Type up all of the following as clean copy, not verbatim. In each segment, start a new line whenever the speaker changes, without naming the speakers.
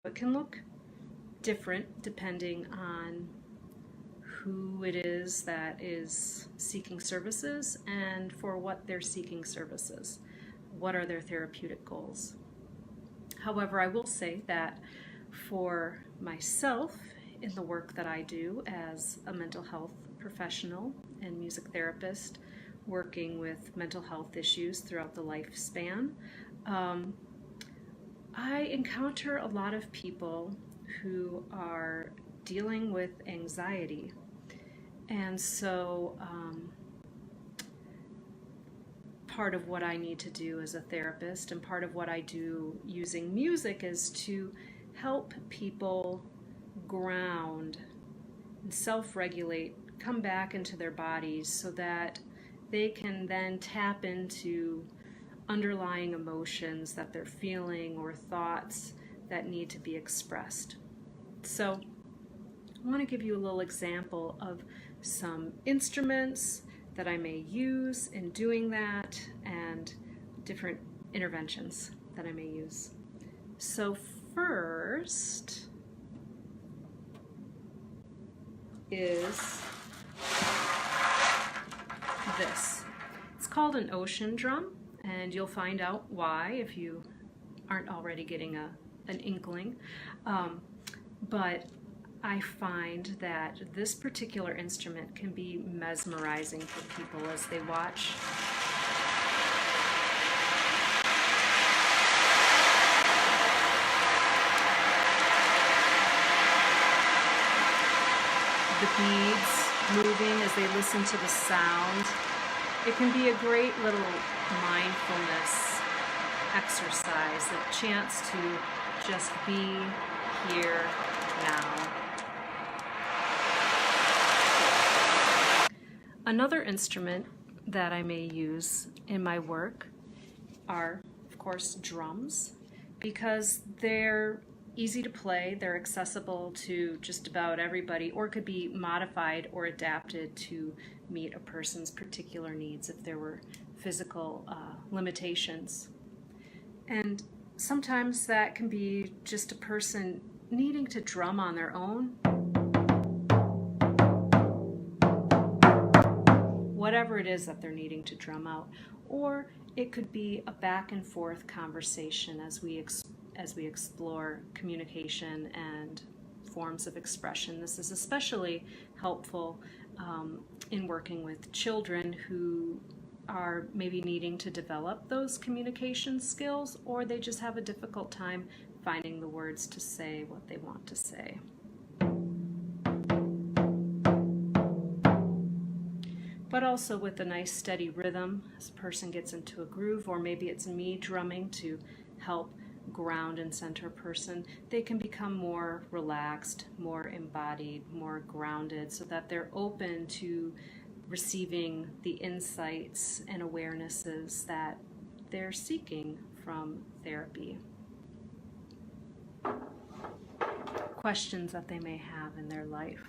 it can look different depending on who it is that is seeking services and for what they're seeking services. What are their therapeutic goals? However, I will say that for myself, in the work that I do as a mental health professional and music therapist, working with mental health issues throughout the lifespan, I encounter a lot of people who are dealing with anxiety. And so part of what I need to do as a therapist and part of what I do using music is to help people ground and self-regulate, come back into their bodies so that they can then tap into underlying emotions that they're feeling or thoughts that need to be expressed. So I want to give you a little example of some instruments that I may use in doing that and different interventions that I may use. So first is this. It's called an ocean drum, and you'll find out why if you aren't already getting an inkling. But I find that this particular instrument can be mesmerizing for people as they watch. The beads moving as they listen to the sound. It can be a great little mindfulness exercise, a chance to just be here now. Another instrument that I may use in my work are, of course, drums, because they're easy to play, they're accessible to just about everybody, or could be modified or adapted to meet a person's particular needs if there were physical limitations. And sometimes that can be just a person needing to drum on their own. Whatever it is that they're needing to drum out. Or it could be a back and forth conversation as we explore communication and forms of expression. This is especially helpful in working with children who are maybe needing to develop those communication skills, or they just have a difficult time finding the words to say what they want to say. But also with a nice steady rhythm as a person gets into a groove, or maybe it's me drumming to help ground and center a person, they can become more relaxed, more embodied, more grounded, so that they're open to receiving the insights and awarenesses that they're seeking from therapy. Questions that they may have in their life.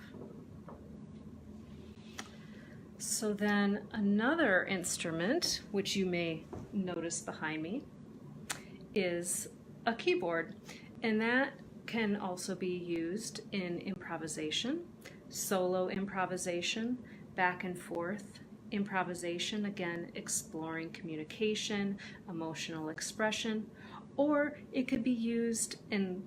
So then another instrument, which you may notice behind me, is a keyboard, and that can also be used in improvisation, solo improvisation, back and forth improvisation, again exploring communication, emotional expression, or it could be used in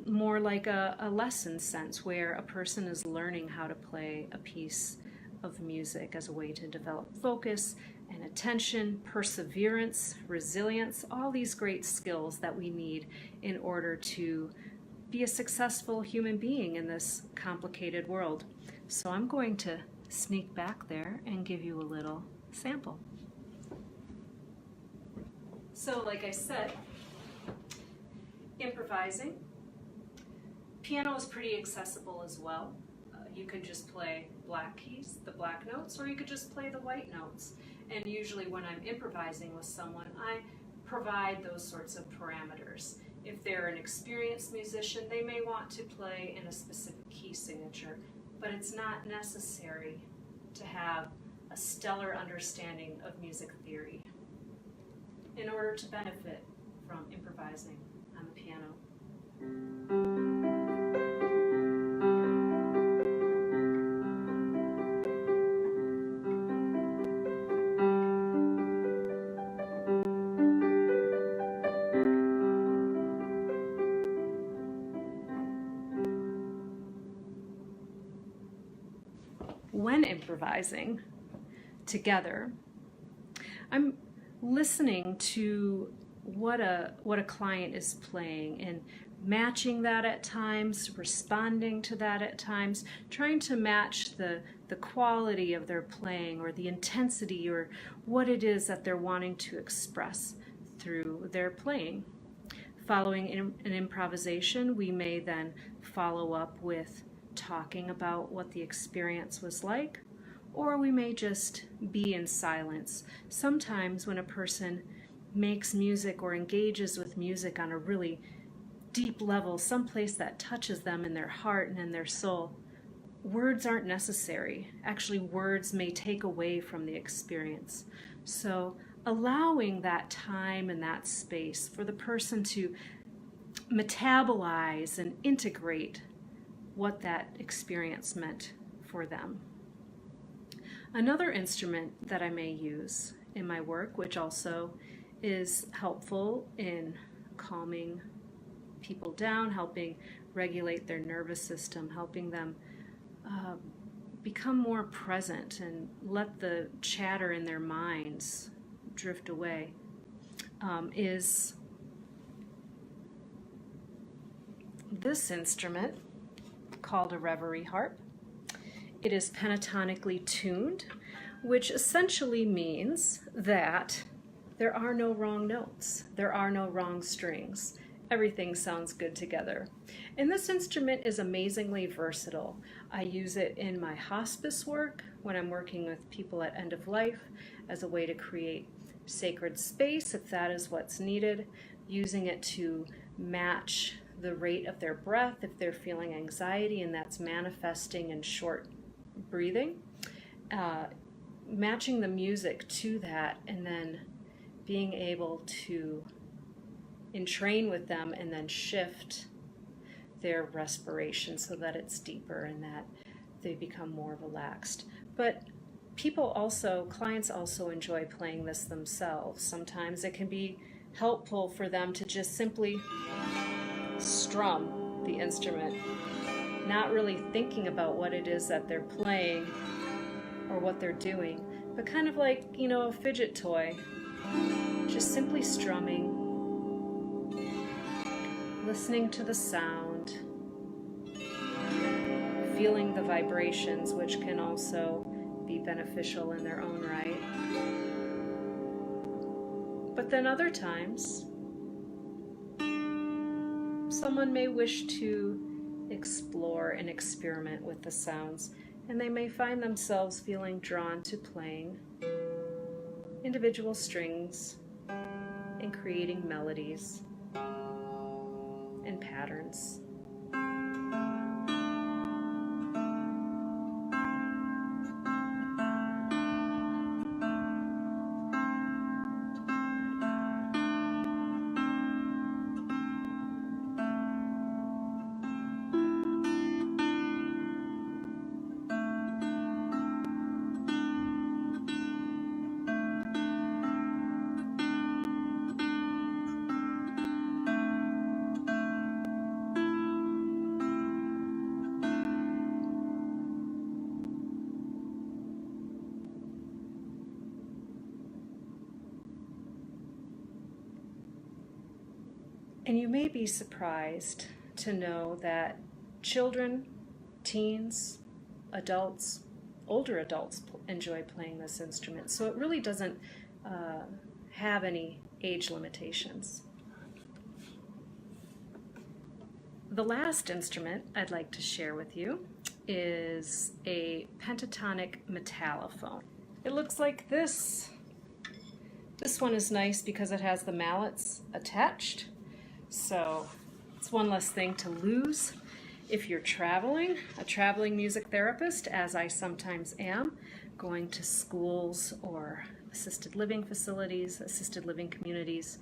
more like a lesson sense where a person is learning how to play a piece of music as a way to develop focus and attention, perseverance, resilience, all these great skills that we need in order to be a successful human being in this complicated world. So I'm going to sneak back there and give you a little sample. So like I said, improvising. Piano is pretty accessible as well. You could just play black keys, the black notes, or you could just play the white notes. And usually when I'm improvising with someone, I provide those sorts of parameters. If they're an experienced musician, they may want to play in a specific key signature, but it's not necessary to have a stellar understanding of music theory in order to benefit from improvising on the piano. When improvising together, I'm listening to what a client is playing and matching that at times, responding to that at times, trying to match the quality of their playing or the intensity or what it is that they're wanting to express through their playing. Following an improvisation, we may then follow up with talking about what the experience was like, or we may just be in silence. Sometimes when a person makes music or engages with music on a really deep level, someplace that touches them in their heart and in their soul, words aren't necessary. Actually, words may take away from the experience. So allowing that time and that space for the person to metabolize and integrate what that experience meant for them. Another instrument that I may use in my work, which also is helpful in calming people down, helping regulate their nervous system, helping them become more present and let the chatter in their minds drift away, is this instrument called a reverie harp. It is pentatonically tuned, which essentially means that there are no wrong notes. There are no wrong strings. Everything sounds good together. And this instrument is amazingly versatile. I use it in my hospice work when I'm working with people at end of life as a way to create sacred space if that is what's needed, using it to match the rate of their breath if they're feeling anxiety and that's manifesting in short breathing, matching the music to that, and then being able to entrain with them and then shift their respiration so that it's deeper and that they become more relaxed. But clients also enjoy playing this themselves. Sometimes it can be helpful for them to just simply strum the instrument, not really thinking about what it is that they're playing or what they're doing, but kind of like, a fidget toy, just simply strumming, listening to the sound, feeling the vibrations, which can also be beneficial in their own right. But then other times, someone may wish to explore and experiment with the sounds, and they may find themselves feeling drawn to playing individual strings and creating melodies and patterns. And you may be surprised to know that children, teens, adults, older adults enjoy playing this instrument. So it really doesn't have any age limitations. The last instrument I'd like to share with you is a pentatonic metallophone. It looks like this. This one is nice because it has the mallets attached. So it's one less thing to lose if you're traveling, a traveling music therapist, as I sometimes am, going to schools or assisted living facilities, assisted living communities,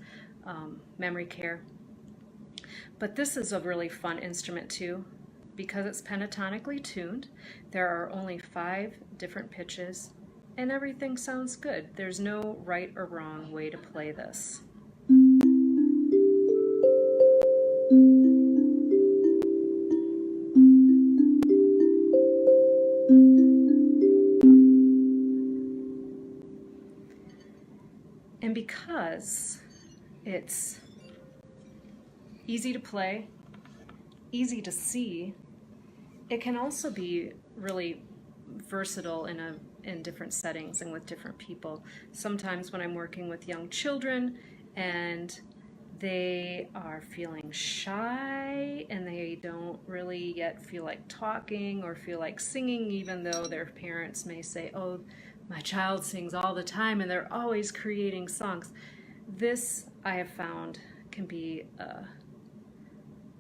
memory care. But this is a really fun instrument too, because it's pentatonically tuned. There are only 5 different pitches, and everything sounds good. There's no right or wrong way to play this. And because it's easy to play, easy to see, it can also be really versatile in different settings and with different people. Sometimes when I'm working with young children and they are feeling shy and they don't really yet feel like talking or feel like singing, even though their parents may say, oh, my child sings all the time and they're always creating songs. This, I have found, can be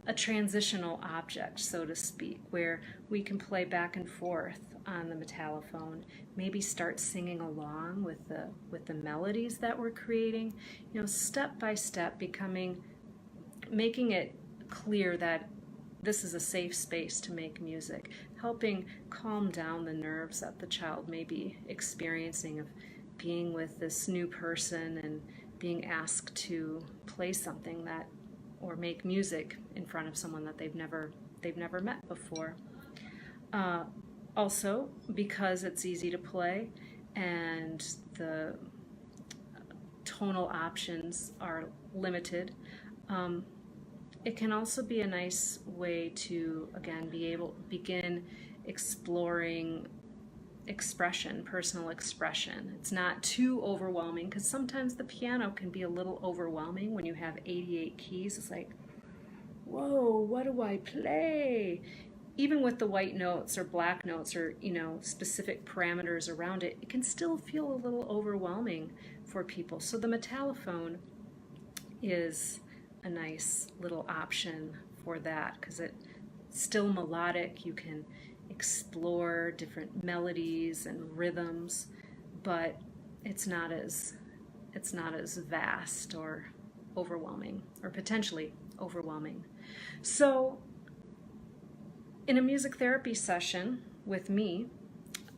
a transitional object, so to speak, where we can play back and forth on the metallophone, maybe start singing along with the melodies that we're creating, step by step, making it clear that this is a safe space to make music, helping calm down the nerves that the child may be experiencing of being with this new person and being asked to play something that, or make music in front of someone that they've never met before. Also, because it's easy to play and the tonal options are limited, it can also be a nice way to, again, begin exploring expression, personal expression. It's not too overwhelming, because sometimes the piano can be a little overwhelming when you have 88 keys. It's like, whoa, what do I play? Even with the white notes or black notes or specific parameters around it, it can still feel a little overwhelming for people. So the metallophone is a nice little option for that, because it's still melodic. You can explore different melodies and rhythms, but it's not as vast or overwhelming, or potentially overwhelming. So in a music therapy session with me,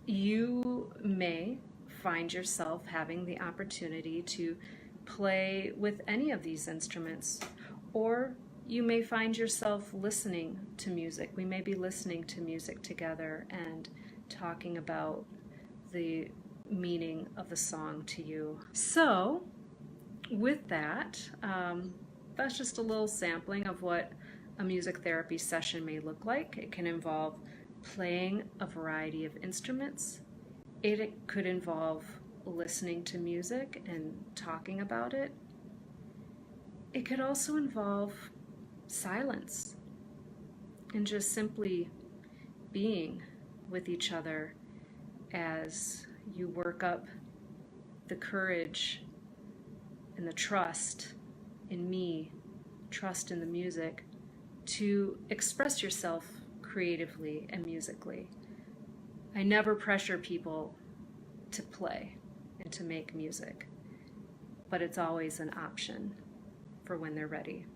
you may find yourself having the opportunity to play with any of these instruments, or you may find yourself listening to music. We may be listening to music together and talking about the meaning of the song to you. So with that, that's just a little sampling of what a music therapy session may look like. It can involve playing a variety of instruments. It could involve listening to music and talking about it. It could also involve silence and just simply being with each other as you work up the courage and the trust in me, trust in the music, to express yourself creatively and musically. I never pressure people to play and to make music, but it's always an option for when they're ready.